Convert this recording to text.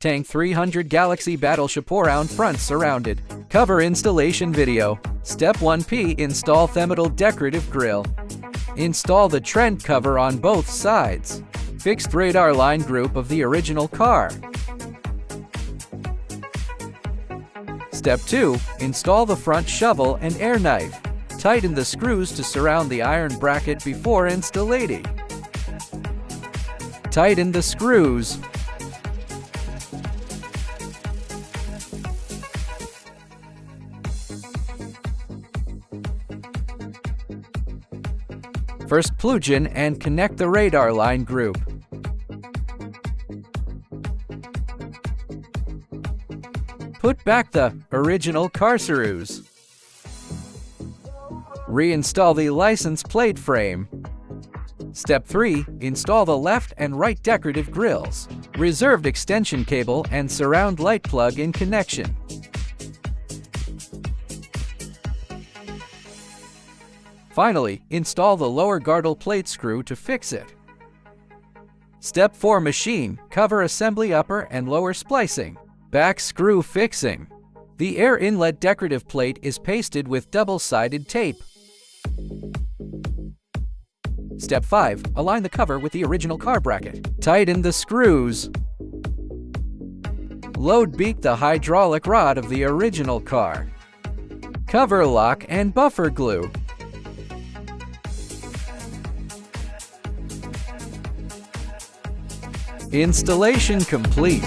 Tank 300 Galaxy Battleship around front surrounded. Cover installation video. Step 1P. Install Themetal decorative grille. Install the Trent cover on both sides. Fixed radar line group of the original car. Step 2. Install the front shovel and air knife. Tighten the screws to surround the iron bracket before installating. Tighten the screws. First plug in and connect the radar line group. Put back the original car screws. Reinstall the license plate frame. Step 3. Install the left and right decorative grills. Reserved extension cable and surround light plug in connection. Finally, install the lower gargle plate screw to fix it. Step 4. Machine cover assembly upper and lower splicing. Back screw fixing. The air inlet decorative plate is pasted with double-sided tape. Step 5. Align the cover with the original car bracket. Tighten the screws. Load beak the hydraulic rod of the original car. Cover lock and buffer glue. Installation complete.